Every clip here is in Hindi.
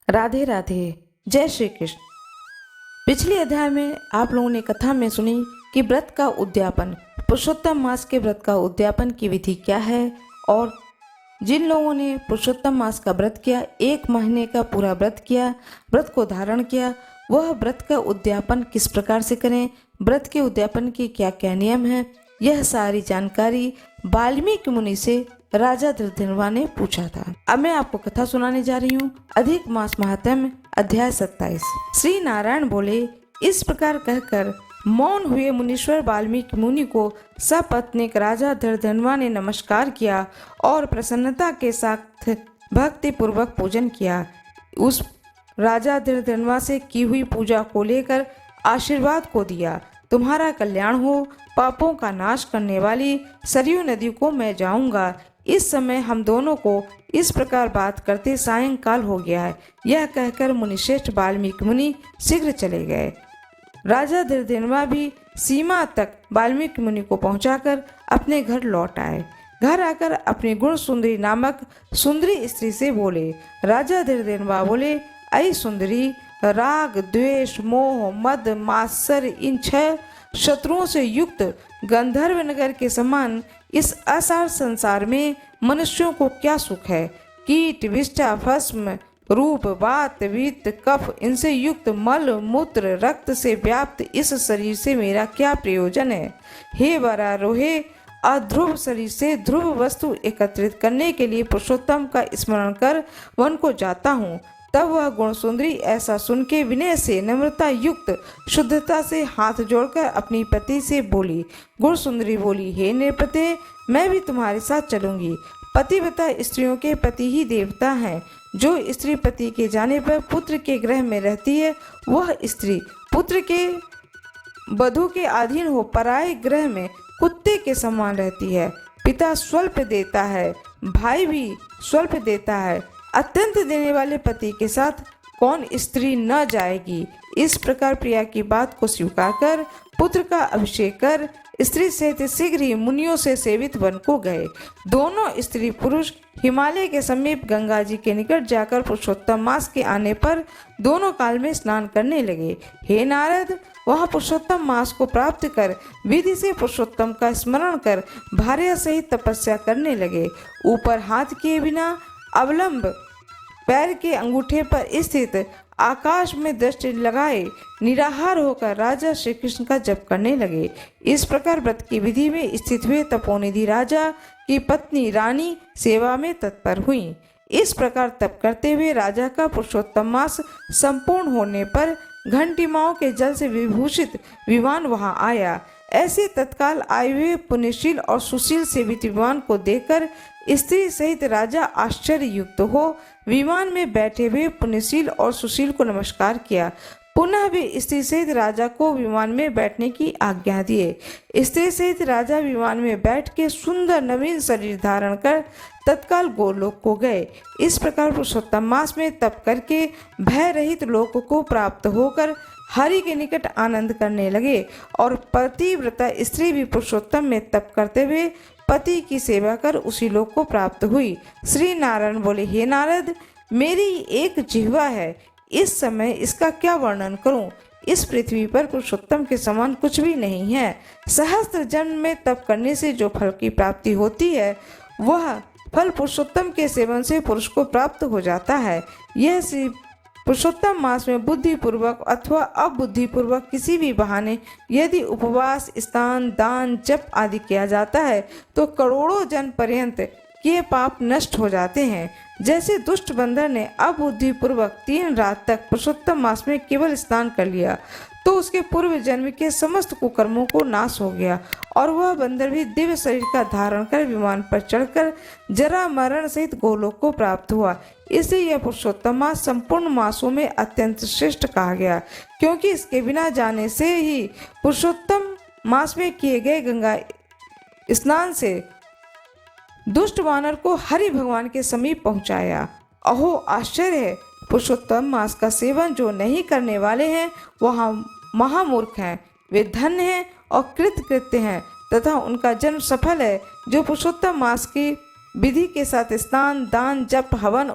राधे राधे। जय श्री कृष्ण। पिछले अध्याय में आप लोगों ने कथा में सुनी कि व्रत का उद्यापन, पुरुषोत्तम मास के व्रत का उद्यापन की विधि क्या है और जिन लोगों ने पुरुषोत्तम मास का व्रत किया, 1 महीने का पूरा व्रत किया, व्रत को धारण किया, वह व्रत का उद्यापन किस प्रकार से करें, व्रत के उद्यापन के क्या क्या नियम हैं, यह सारी जानकारी वाल्मीकि मुनि से राजा धृतराष्ट्र ने पूछा था। अब मैं आपको कथा सुनाने जा रही हूँ। अधिक मास महात्म्य, अध्याय 27। श्री नारायण बोले, इस प्रकार कहकर मौन हुए मुनीश्वर वाल्मीकि मुनि को सपत्नीक राजा धृतराष्ट्र ने नमस्कार किया और प्रसन्नता के साथ भक्ति पूर्वक पूजन किया। उस राजा धृतराष्ट्र से की हुई पूजा को लेकर आशीर्वाद को दिया, तुम्हारा कल्याण हो, पापों का नाश करने वाली सरयू नदी को मैं जाऊंगा। इस समय हम दोनों को इस प्रकार बात करते सायंकाल हो गया है। यह कहकर मुनिश्रेष्ठ वाल्मीकि मुनि शीघ्र चले गए। राजा धृतराष्ट्र भी सीमा तक वाल्मीकि मुनि को पहुंचाकर अपने घर लौट आए। घर आकर अपनी गुण सुंदरी नामक सुंदरी स्त्री से बोले। राजा धृतराष्ट्र बोले, ऐ सुंदरी, राग, द्वेष, मोह, मद, मात्सर्य, इन 6 शत्रुओं से युक्त गंधर्व नगर के समान इस असार संसार में मनुष्यों को क्या सुख है। कीट, विष्ठा, भस्म, रूप, वात, वित्त, कफ, इनसे युक्त मल, मूत्र, रक्त से व्याप्त इस शरीर से मेरा क्या प्रयोजन है। हे वरारोहे, अध्रुव शरीर से ध्रुव वस्तु एकत्रित करने के लिए पुरुषोत्तम का स्मरण कर वन को जाता हूँ। तब वह गुण सुंदरी ऐसा सुन के विनय से, नम्रता युक्त शुद्धता से हाथ जोड़कर अपनी पति से बोली। गुण सुंदरी बोली, हे नृपते, मैं भी तुम्हारे साथ चलूंगी। पतिव्रता स्त्रियों के पति ही देवता हैं। जो स्त्री पति के जाने पर पुत्र के गृह में रहती है, वह स्त्री पुत्र के वधू के अधीन हो पराये गृह में कुत्ते के समान रहती है। पिता स्वल्प देता है, भाई भी स्वल्प देता है। अत्यंत देने वाले पति के साथ कौन स्त्री न जाएगी। इस प्रकार प्रिया की बात को स्वीकार कर पुत्र का अभिषेक कर स्त्री सहित शीघ्र ही मुनियों से सेवित वन को गए। दोनों स्त्री पुरुष हिमालय के समीप गंगा जी के निकट जाकर पुरुषोत्तम मास के आने पर दोनों काल में स्नान करने लगे। हे नारद, वह पुरुषोत्तम मास को प्राप्त कर विधि से पुरुषोत्तम का स्मरण कर भार्या सहित तपस्या करने लगे। ऊपर हाथ किए बिना अवलंब पैर के अंगूठे पर स्थित आकाश में दृष्टि लगाए निराहार होकर राजा श्री कृष्ण का जप करने लगे। इस प्रकार व्रत की विधि में स्थित हुए तपोनिधि राजा की पत्नी रानी सेवा में तत्पर हुई। इस प्रकार तप करते हुए राजा का पुरुषोत्तम मास संपूर्ण होने पर घंटिमाओं के जल से विभूषित विमान वहां आया। ऐसे तत्काल आए हुए पुण्यशील और सुशील सेवित विमान को देखकर स्त्री सहित राजा आश्चर्य युक्त हो विमान में बैठे हुए पुण्यशील और सुशील को नमस्कार किया। पुनः वे स्त्री सहित राजा को विमान में बैठने की आज्ञा दिए। स्त्री सहित राजा विमान में बैठ के सुंदर नवीन शरीर धारण कर तत्काल गोलोक को गए। इस प्रकार पुरुषोत्तम मास में तप करके भय रहित लोक को प्राप्त होकर हरि के निकट आनंद करने लगे। और पतिव्रता स्त्री भी पुरुषोत्तम में तप करते हुए पति की सेवा कर उसी लोक को प्राप्त हुई। श्री नारायण बोले, हे नारद, मेरी एक जिह्वा है, इस समय इसका क्या वर्णन करूं। इस पृथ्वी पर पुरुषोत्तम के समान कुछ भी नहीं है। सहस्त्र जन्म में तप करने से जो फल की प्राप्ति होती है, वह फल पुरुषोत्तम के सेवन से पुरुष को प्राप्त हो जाता है। यह श्री पुरुषोत्तम मास में बुद्धि पूर्वक अथवा अबुद्धि पूर्वक किसी भी बहाने यदि उपवास, स्नान, दान, जप आदि किया जाता है तो करोड़ों जन्म पर्यंत किए पाप नष्ट हो जाते हैं। जैसे दुष्ट बंदर ने अबुद्धि पूर्वक 3 रात तक पुरुषोत्तम मास में केवल स्नान कर लिया तो उसके पूर्व जन्म के समस्त कुकर्मों को नाश हो गया और वह बंदर भी दिव्य शरीर का धारण कर विमान पर चढ़कर जरा मरण सहित गोलोक को प्राप्त हुआ। इसलिए यह पुरुषोत्तम मास संपूर्ण मासों में अत्यंत श्रेष्ठ कहा गया, क्योंकि इसके बिना जाने से ही पुरुषोत्तम मास में किए गए गंगा स्नान से दुष्ट वानर को हरि भगवान के समीप पहुंचाया। अहो आश्चर्य है, पुरुषोत्तम मास का सेवन जो नहीं करने वाले हैं वह महामूर्ख हैं। वे धन्य हैं और कृतकृत्य हैं तथा उनका जन्म सफल है। जो पुरुषोत्तम मास की विधि के साथ स्नान, दान, जप, हवन,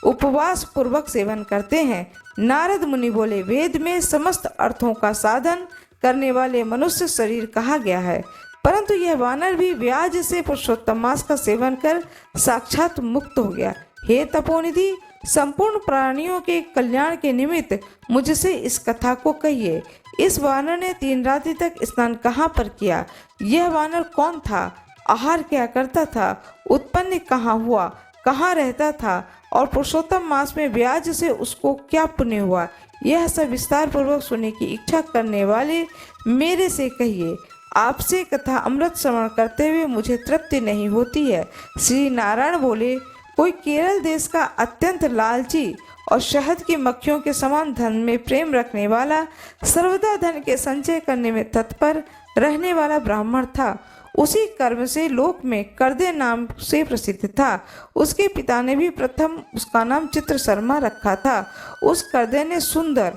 उपवास पूर्वक सेवन करते हैं। नारद मुनि बोले, वेद में समस्त अर्थों का साधन करने वाले मनुष्य शरीर कहा गया है, परंतु यह वानर भी व्याज से पुरुषोत्तम मास का सेवन कर साक्षात मुक्त हो गया। हे तपोनिधि, संपूर्ण प्राणियों के कल्याण के निमित्त मुझसे इस कथा को कहिए। इस वानर ने 3 रात्रि तक स्नान कहाँ पर किया? यह वानर कौन था? आहार क्या करता था? उत्पन्न कहाँ हुआ? कहाँ रहता था? और पुरुषोत्तम मास में व्याज से उसको क्या पुण्य हुआ? यह सब विस्तार पूर्वक सुनने की इच्छा करने वाले मेरे से कहिए। आपसे कथा अमृत श्रवण करते हुए मुझे तृप्ति नहीं होती है। श्री नारायण बोले, कोई केरल देश का अत्यंत लालची और शहद की मक्खियों के समान धन में प्रेम रखने वाला, सर्वदा धन के संचय करने में तत्पर रहने वाला ब्राह्मण था। उसी कर्म से लोक में कर्दे नाम से प्रसिद्ध था। उसके पिता ने भी प्रथम उसका नाम चित्र शर्मा रखा था। उस कर्दे ने सुंदर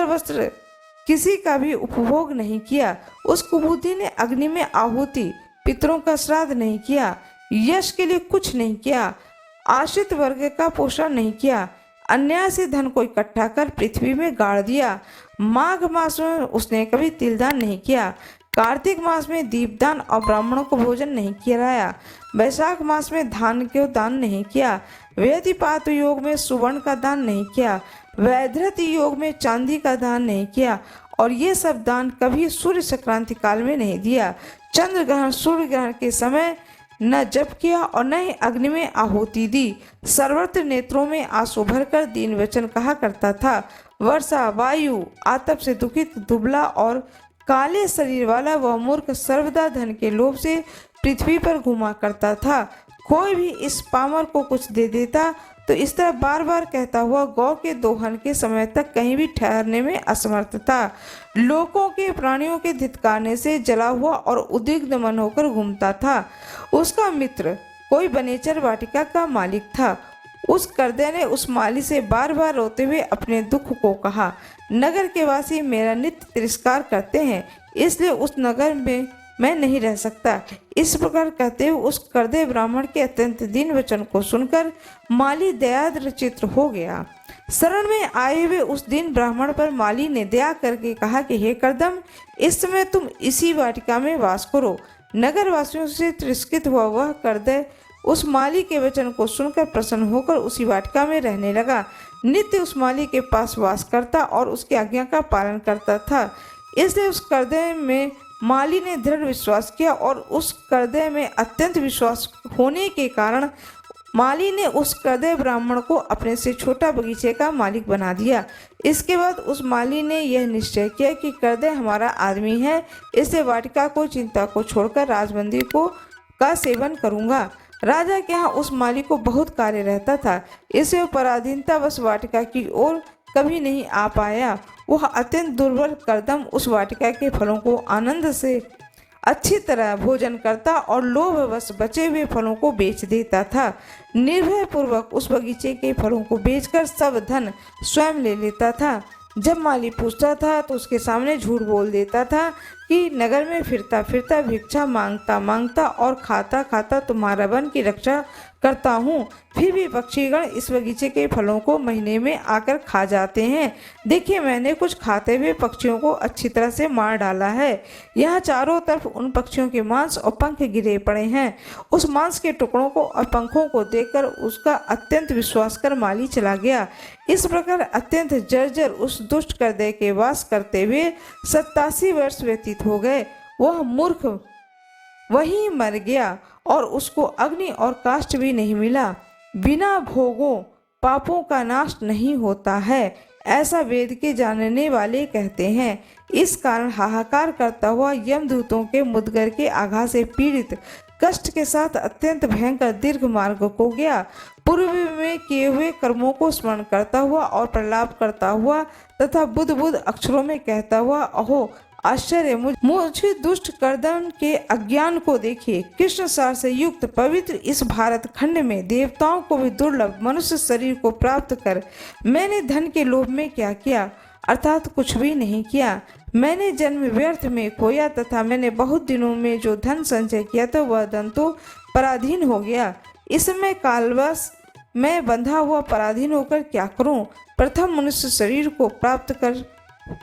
वस्त्र किसी का भी उपभोग नहीं किया। उस कुबुद्धि ने अग्नि में आहुति, पितरों का श्राद्ध नहीं किया, यश के लिए कुछ नहीं किया, आश्रित वर्ग का पोषण नहीं किया, अन्याय से धन को इकट्ठा कर पृथ्वी में गाड़ दिया। माघ मास में उसने कभी तिलदान नहीं किया, कार्तिक मास में दीपदान और ब्राह्मणों को भोजन नहीं कराया, वैशाख मास में धान को दान नहीं किया, व्यतिपात योग में सुवर्ण का दान नहीं किया, वैधृत योग में चांदी का दान नहीं किया, और ये सब दान कभी सूर्य संक्रांति काल में नहीं दिया। चंद्र ग्रहण, सूर्य ग्रहण के समय न जप किया और न ही अग्नि में आहुति दी। सर्वत्र नेत्रों में आंसू भरकर दीन वचन कहा करता था। वर्षा, वायु, आतप से दुखित, दुबला और काले शरीर वाला वह मूर्ख सर्वदा धन के लोभ से पृथ्वी पर घूमा करता था। कोई भी इस पामर को कुछ दे देता तो इस तरह बार बार कहता हुआ गौ के दोहन के समय तक कहीं भी ठहरने में असमर्थ था। लोगों के प्राणियों के धिक्कारने से जला हुआ और उद्विग्न मन होकर घूमता था। उसका मित्र कोई बनेचर वाटिका का मालिक था। उस कर्दे ने उस माली से बार बार रोते हुए अपने दुख को कहा, नगर के वासी मेरा नित्य तिरस्कार करते हैं, इसलिए उस नगर में मैं नहीं रह सकता। इस प्रकार कहते हुए उस कर्दे ब्राह्मण के अत्यंत दीन वचन को सुनकर माली दयाद्र चित्र हो गया। शरण में आए हुए उस दिन ब्राह्मण पर माली ने दया करके कहा कि हे कर्दम, इस समय तुम इसी वाटिका में वास करो। नगर वासियों से तिरस्कृत हुआ वह कर्दे उस माली के वचन को सुनकर प्रसन्न होकर उसी वाटिका में रहने लगा। नित्य उस माली के पास वास करता और उसकी आज्ञा का पालन करता था। इसलिए उस कर्दे में माली ने दृढ़ विश्वास किया और उस कर्दे में अत्यंत विश्वास होने के कारण माली ने उस कर्दे ब्राह्मण को अपने से छोटा बगीचे का मालिक बना दिया। इसके बाद उस माली ने यह निश्चय किया कि कर्दे हमारा आदमी है, इससे वाटिका को चिंता को छोड़कर राजबंदी का सेवन करूंगा। राजा के यहाँ उस माली को बहुत कार्य रहता था, इसे पराधीनता बस वाटिका की ओर कभी नहीं आ पाया। वह अत्यंत दुर्बल कर्दम उस वाटिका के फलों को आनंद से अच्छी तरह भोजन करता और लोभवश बचे हुए फलों को बेच देता था। निर्भय पूर्वक उस बगीचे के फलों को बेचकर सब धन स्वयं ले लेता था। जब माली पूछता था तो उसके सामने झूठ बोल देता था कि नगर में फिरता फिरता भिक्षा मांगता मांगता और खाता खाता तुम्हारा वन की रक्षा करता हूँ, फिर भी पक्षीगण इस बगीचे के फलों को महीने में आकर खा जाते हैं। देखिए, मैंने कुछ खाते हुए पक्षियों को अच्छी तरह से मार डाला है। यहाँ चारों तरफ उन पक्षियों के मांस और पंख गिरे पड़े हैं। उस मांस के टुकड़ों को और पंखों को देखकर उसका अत्यंत विश्वास कर माली चला गया। इस प्रकार अत्यंत जर्जर उस दुष्ट कर्दे के वास करते हुए 87 वर्ष व्यतीत हो गए। वह मूर्ख वहीं मर गया और उसको अग्नि और काष्ठ भी नहीं मिला। बिना भोगों पापों का नाश नहीं होता है, ऐसा वेद के जानने वाले कहते हैं। इस कारण हाहाकार करता हुआ यमदूतों के मुदगर के आघात से पीड़ित कष्ट के साथ अत्यंत भयंकर दीर्घ मार्ग को गया। पूर्व में किए हुए कर्मों को स्मरण करता हुआ और प्रलाप करता हुआ तथा बुद्ध बुद्ध अक्षरों में कहता हुआ, अहो आश्चर्य, मुझे दुष्ट कर्दम के अज्ञान को देखिए। कृष्ण सार से युक्त पवित्र इस भारत खंड में देवताओं को भी दुर्लभ मनुष्य शरीर को प्राप्त कर मैंने धन के लोभ में क्या किया, अर्थात कुछ भी नहीं किया। मैंने जन्म व्यर्थ में खोया तथा मैंने बहुत दिनों में जो धन संचय किया था वह धन तो पराधीन हो गया। इसमें कालवश मैं बंधा हुआ पराधीन होकर क्या करूं? प्रथम मनुष्य शरीर को प्राप्त कर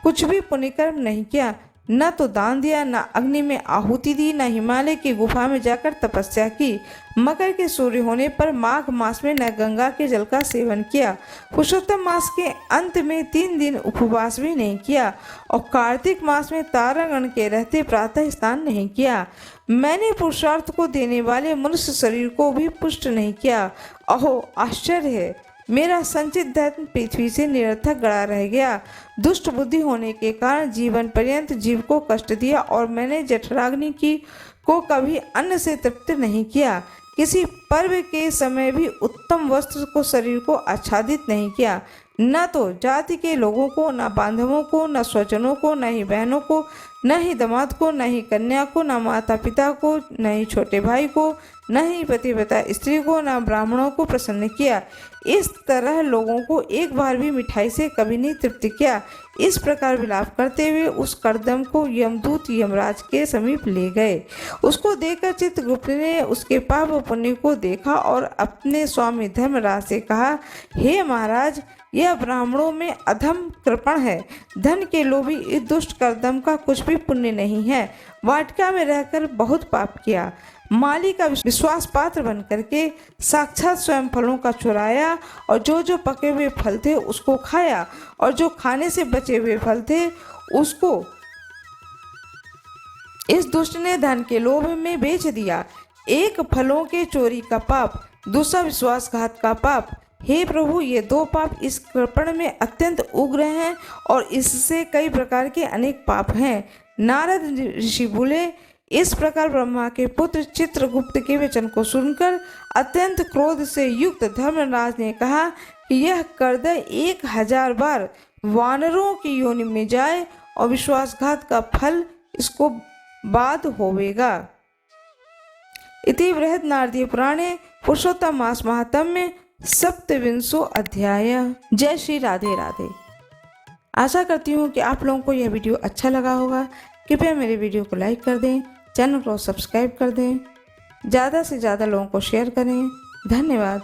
कुछ भी पुण्य कर्म नहीं किया, न तो दान दिया, न अग्नि में आहुति दी, न हिमालय की गुफा में जाकर तपस्या की, मकर के सूर्य होने पर माघ मास में न गंगा के जल का सेवन किया, पुरुषोत्तम मास के अंत में 3 दिन उपवास भी नहीं किया और कार्तिक मास में तारागण के रहते प्रातः स्नान नहीं किया। मैंने पुरुषार्थ को देने वाले मनुष्य शरीर को भी पुष्ट नहीं किया। अहो आश्चर्य है, मेरा संचित धन पृथ्वी से निरर्थक गड़ा रह गया। दुष्ट बुद्धि होने के कारण जीवन पर्यंत जीव को कष्ट दिया और मैंने जठराग्नि की को कभी अन्न से तृप्त नहीं किया। किसी पर्व के समय भी उत्तम वस्त्र को शरीर को आच्छादित नहीं किया, न तो जाति के लोगों को, न बांधवों को, न स्वजनों को, न ही बहनों को, न ही दामाद को, न ही कन्या को, न माता पिता को, न ही छोटे भाई को, न ही पतिव्रता स्त्री को, न ब्राह्मणों को प्रसन्न किया। इस तरह लोगों को एक बार भी मिठाई से कभी नहीं तृप्त किया। इस प्रकार विलाप करते हुए उस कर्दम को यमदूत यमराज के समीप ले गए। उसको देखकर चित्रगुप्त ने उसके पाप पुण्य को देखा और अपने स्वामी धर्मराज से कहा, हे महाराज, यह ब्राह्मणों में अधम कृपण है। धन के लोभी इस दुष्ट कर्दम का कुछ भी पुण्य नहीं है। वाटिका में रहकर बहुत पाप किया। माली का विश्वास पात्र बन करके साक्षात स्वयं फलों का चुराया और जो पके हुए फल थे उसको खाया और जो खाने से बचे हुए फल थे उसको इस दुष्ट ने धन के लोभ में बेच दिया। एक फलों के चोरी का पाप, दूसरा विश्वासघात का पाप। हे प्रभु, ये 2 पाप इस कृपण में अत्यंत उग्र हैं और इससे कई प्रकार के अनेक पाप हैं। नारद ऋषि बोले, इस प्रकार ब्रह्मा के पुत्र चित्रगुप्त के वचन को सुनकर अत्यंत क्रोध से युक्त धर्मराज ने कहा कि यह कर्दय 1000 बार वानरों की योनि में जाए और विश्वासघात का फल इसको बाद होवेगा। इति बृहद नारदीय पुराणे पुरुषोत्तम मास महात्म्य 27वां अध्याय। जय श्री राधे राधे। आशा करती हूँ कि आप लोगों को यह वीडियो अच्छा लगा होगा। कृपया मेरे वीडियो को लाइक कर दें, चैनल को सब्सक्राइब कर दें, ज़्यादा से ज़्यादा लोगों को शेयर करें। धन्यवाद।